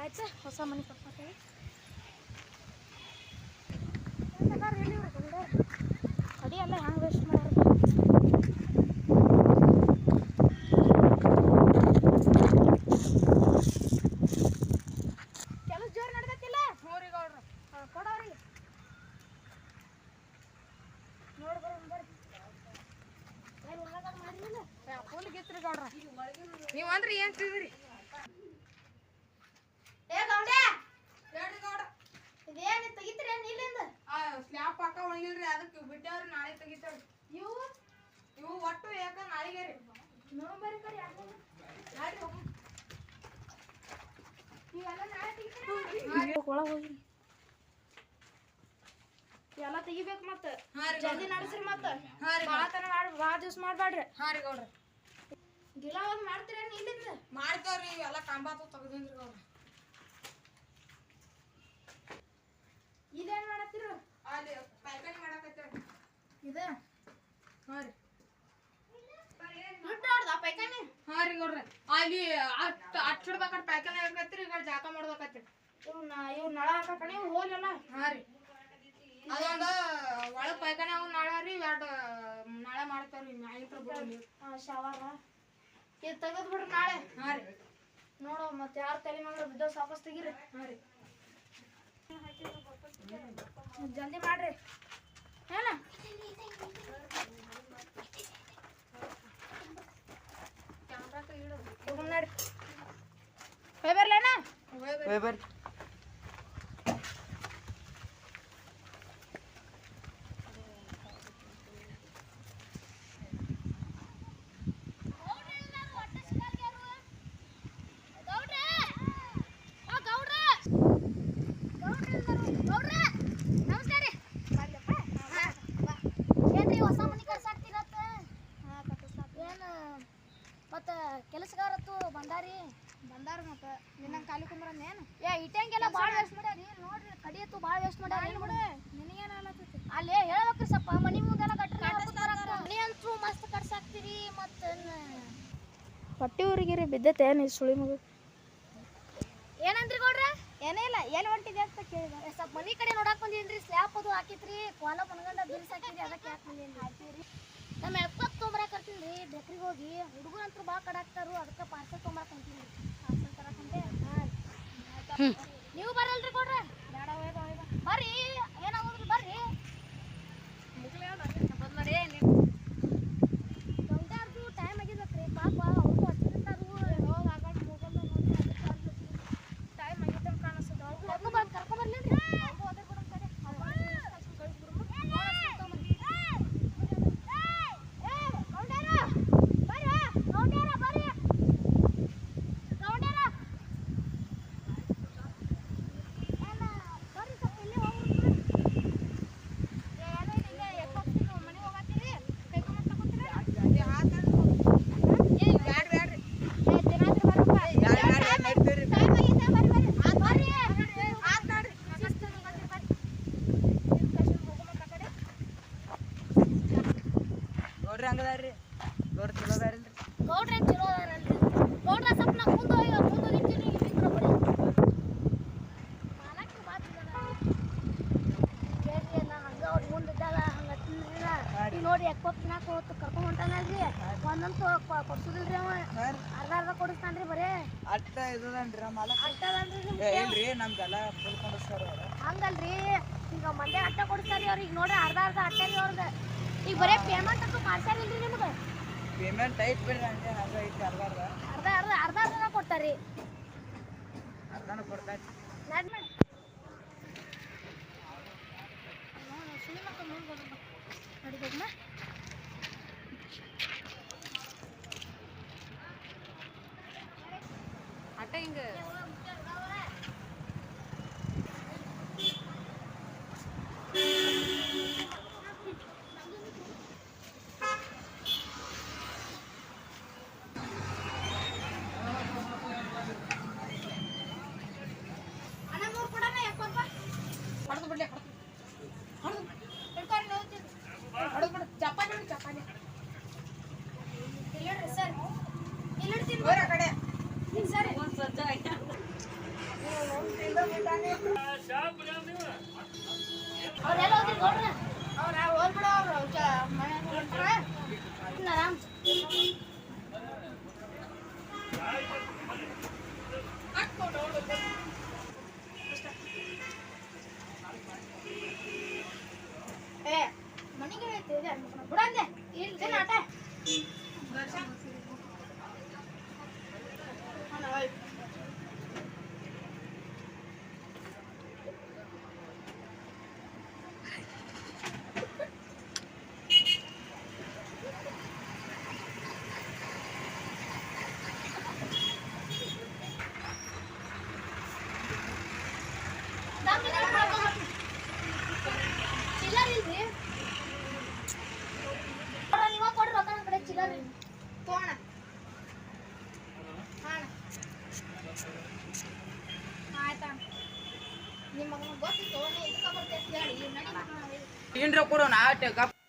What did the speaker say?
ಆಯ್ತು ಹೊಸ ಮನೆ ಕಟ್ಕೊತೀವಿ ಅಡಿ ಎಲ್ಲ ಹೆಂಗೆ ವೇಸ್ಟ್ ಮಾಡೋರು ಕೆಲಸ ಜೋರು ನಡ್ದೈತಿಲ್ಲ ಮೂರಿಗೆ ಅವ್ರು ಕೊಡೋರಿಗೆ ನೋಡಿ ಬರ್ರಿ ಮಾಡಿಲ್ಲ ಫುಲ್ ಗಿತ್ರಿ ಗೌಡ್ರ ನೀವು ಅಂದ್ರೆ ಏನು ತಿಂದ್ರಿ ಏ ಗೌಡೆ ಹೇಳ್ರಿ ಗೌಡ್ರ ಇದೇನು ತೆಗಿತೀರಿ ಇಲ್ಲಿಂದ ಸ್ಲ್ಯಾಪ್ ಹಾಕ ಒಣಗಿಲ್ರಿ ಅದಕ್ಕೆ ಬಿಟ್ಟವ್ರಿ ನಾಳೆ ತೆಗಿತೇವ್ರಿ ಇವು ಒಟ್ಟು ಯಾಕ ನಾಳೆಗೆ ರೀ ನೋಡ್ಬರಿ ಕಡೆ ನಾಳೆ ಹೋಗಿ ಇವೆಲ್ಲ ನಾಳೆ ತೆಗಿತೀರಿ ಒಳಗೆ ಹೋಗಿ ಎಲ್ಲ ತೆಗಿಬೇಕು ಮತ್ತೆ ಜಲ್ದಿ ನಡೆಸ್ರಿ ಮತ್ತೆ ಭಾಳ ದಿವ್ಸ ಮಾಡ್ಬೇಡ್ರಿ ಹಾಂ ರೀ ಗೌಡ್ರ ಗಿಲ ಹೋಗಿ ಮಾಡ್ತೀರೇನು ಇಲ್ಲಿಂದ ಮಾಡ್ತೇವ್ರಿ ಇವೆಲ್ಲ ಕಂಬಾತು ತೆಗ್ದಿನ್ರಿ ಗೌಡ್ರ ಇದೇನು ಮಾಡತ್ತೀರು ಅಲ್ಲಿ ಪೈಕಾನಿ ಮಾಡಕತ್ತೇವ್ರಿ ಇದು ಹಾಂ ರೀ ನೋಡ್ದ ಪೈಕಾನಿ ಹಾಂ ರೀ ಗೌಡ್ರ ಅಲ್ಲಿ ಅಚ್ಚಿಡ್ಬೇಕಾದ್ರೆ ಪೈಕಾನಿ ಹಾಕತ್ರಿ ಈಗ ಜಾಕ ಮಾಡ್ಬೇಕತ್ರಿ ಇವ್ ನಳ ಹಾಕಣಿ ಹೋಲಲ್ಲ ಹಾಂ ರೀ ಅದೊಂದು ಒಳಗೆ ಪೈಕಾನಿ ಅವ್ ನಾಳೆ ರೀ ಎರಡು ನಾಳೆ ಮಾಡ್ತೇವ್ರಿ ಮ್ಯಾಗಿನ ಶವಾರ ಇದು ತೆಗೆದು ಬಿಡ್ರಿ ನಾಳೆ ಹಾಂ ರೀ ನೋಡು ಮತ್ತೆ ಯಾರು ತಲೆ ಮಂಗ್ರ ಬಿದ್ದ ವಾಪಸ್ ತೆಗೀರಿ ಹಾಂ ರೀ ಜಲ್ದಿ ಮಾಡ್ರಿ ಏನ ನೋಡಿ ಹೋಯ್ ಬರ್ಲೇನ ಬರ್ರಿ ಮತ್ತೆ ಕೆಲಸಗಾರತ್ತು ಬಂದಾರ ಮತ್ತೆ ನಿನ್ನ ಖಾಲಿ ಕುಂದ್ರೇನು ಏ ಇಟ್ಟಂಗೆಲ್ಲ ಭಾಳ ವೇಸ್ಟ್ ಮಾಡ್ಯಾರಿ ನೋಡ್ರಿ ಕಡಿಯತ್ತು ಭಾಳ ವೇಸ್ಟ್ ಮಾಡ್ಯಾರಿ ನಿನಗೇನು ಅಲ್ಲತ್ತೈತಿ ಅಲ್ಲಿ ಹೇಳ್ಬೇಕ್ರಿ ಸ್ವಲ್ಪ ಮನಿ ಮುಂದೆಲ್ಲ ಕಟ್ರಿ ಮನಿ ಅಂತೂ ಮಸ್ತ್ ಕಟ್ಸಾಕ್ತೀರಿ ಮತ್ತೆ ಹೊಟ್ಟಿ ಊರಿಗಿರಿ ಬಿದ್ದೈತೆ ಏನು ಸುಳಿ ಮಗು ಏನಂದ್ರಿ ಗೌಡ್ರ ಏನೇ ಇಲ್ಲ ಎಲ್ಲಿ ಹೊಂಟಿದೆ ಅಂತ ಕೇಳಿದ ಸ್ವಲ್ಪ ಮನಿ ಕಡೆ ನೋಡಕ್ ಬಂದಿನ್ರಿ ಸ್ಲ್ಯಾಪ್ ಅದು ಹಾಕಿತ್ರಿ ಕೋಲ ಮನಗಂಡ ಬಿಲ್ಸ್ ಹಾಕಿದ್ರಿ ಅದಕ್ಕೆ ಯಾಕೆ ಬಂದೇನಿ ಹಾಕಿರಿ ನಮ್ಮ ಎಪ್ಪತ್ತು ತೊಂಬರಕ್ಕೆ ಬರ್ತೀನಿ ರೀ ಬೇಕ್ರಿಗೆ ಹೋಗಿ ಹುಡುಗರು ಅಂತೂ ಭಾಳ ಕಡಾಕ್ತಾರು ಅದಕ್ಕೆ ಪಾರ್ಸಲ್ ತೊಂಬರಕ್ಕೆ ಹೊಂತೀನಿ ಪಾರ್ಸಲ್ ತರಕಂತೆ ಹಾಂ ನೀವು ಬರಲ್ರಿ ಕೊಡ್ರಿ ಬೇಡ ಬರ್ರಿ ಏನಾಗೋದ್ರಿ ಬರ್ರಿ ಗೌಂಟಾರ್ದು ಟೈಮ್ ಆಗಿದ್ದಕ್ರಿ ಪಾಪ ಅವ್ರಿಗೂ ಹಚ್ಚಿರ್ತಾರು ಹೋಗಿ ಆಗಾಡಿ ಮೊಬೈಲ್ ನೋಡಿ ಟೈಮ್ ಆಗಿದ್ದಂಗೆ ಕಾಣಿಸ್ತದೆ ಅವ್ರಿಗೂ ಕರ್ಕೊಂಬರ್ಲೇನ್ರಿ ಅವ್ರಿಗೂ ಅದೇ ಬಿಡೋಣ ಕಡೆ ಗೌಡ್ರಿ ಹಂಗದಾರ್ರಿ ಗೌಡ್ರ ಚಲೋ ಅದಾರಿಲ್ರಿ ಗೌಡ್ರ ಚಲೋ ಅದಾರಲ್ರಿ ಗೌಡ್ರ ಸ್ವಲ್ಪ ನಾ ಮುಂದೆ ನಿಂತೀನಿ ಇಲ್ಲಿಂದ ಬರೀ ಮಾಲಕ್ಕೆ ಹೇಳ್ರಿ ನಾ ಹಂಗೆ ಅವ್ರ ಮುಂದಿದ್ದಾಗ ಹಂಗೆ ತಿಂದ್ರಿಲ್ಲ ಈಗ ನೋಡಿ ಎಕ್ಕೊತ್ತಿನಾಕ ಹೋಗ್ತು ಕರ್ಕೊಂಡು ಹೊಂಟಾನಲ್ರಿ ಒಂದಂತೂ ಕೊಡ್ಸುದಿಲ್ರಿ ಅವ ಅರ್ಧ ಕೊಡಿಸ್ತಾನ್ರಿ ಬರೇ ಅಟ್ಟ ಇದನ್ರಿ ಮಾಲ ಅಟ್ಟದಲ್ರಿ ಇಲ್ರಿ ನಮ್ಗೆಲ್ಲ ಫುಲ್ ಕೊಡಿಸ್ತಾರ ಹಂಗಲ್ರಿ ಈಗ ಮಂದೆ ಅಟ್ಟ ಕೊಡಿಸ್ತಾರಿ ಅವ್ರಿಗೆ ನೋಡ್ರಿ ಅರ್ಧ ಅಟ್ಟರಿ ಅವ್ರದ್ದು ಈಗ ಬರೇ ಪೇಮೆಂಟ್ ಅಂತೂ ಮಾಡ್ಸಾರಿಲ್ರಿ ನಿಮ್ಗೆ ಪೇಮೆಂಟ್ ಐತ್ ಬಿಡ್ರಿ ಹಂಗೆ ಹಂಗೆ ಐತಿ ಅರ್ಧ ಕೊಡ್ತಾರಿ ಅರ್ಧನ ಕೊಡ್ತಾರಿ ಅಟ್ಟ ಹಿಂಗೆ ಇಲ್ಲ ಸರ್ ಇಲ್ಲ ಕಡೆ ಸರ್ ಅವ್ರೆಲ್ಲ ಹೋದ್ರಿ ನೋಡ್ರಿ ಅವ್ರ ಹೋಗ್ಬಿಡ ಅವ್ರು ಮನೆಗೆ ಹೊಂಟ್ರ ಆರಾಮ್ ಏ ಮನೆಗೆ ಬಿಡಂದೆ ಇಲ್ಲಿ ಆಟ ಚಿಲ್ಲರ್ ಇಲ್ರಿ ನೀವ ಕೊಡ್ರಿ ರೊಕ್ಕ ನನ್ನ ಕಡೆ ಚಿಲ್ಲರ್ ಇಲ್ಲ ತೋಣ ಆಯ್ತಾ ನಿಮ್ಮ ಮಗನ ಗೊತ್ತಿತ್ತು ಇದಕ್ಕೆ ಬರ್ತೈತೆ ಹೇಳಿ ನಡಿ ಏನ್ರ ಕೊಡೋಣ ಆಟ ಗಪ್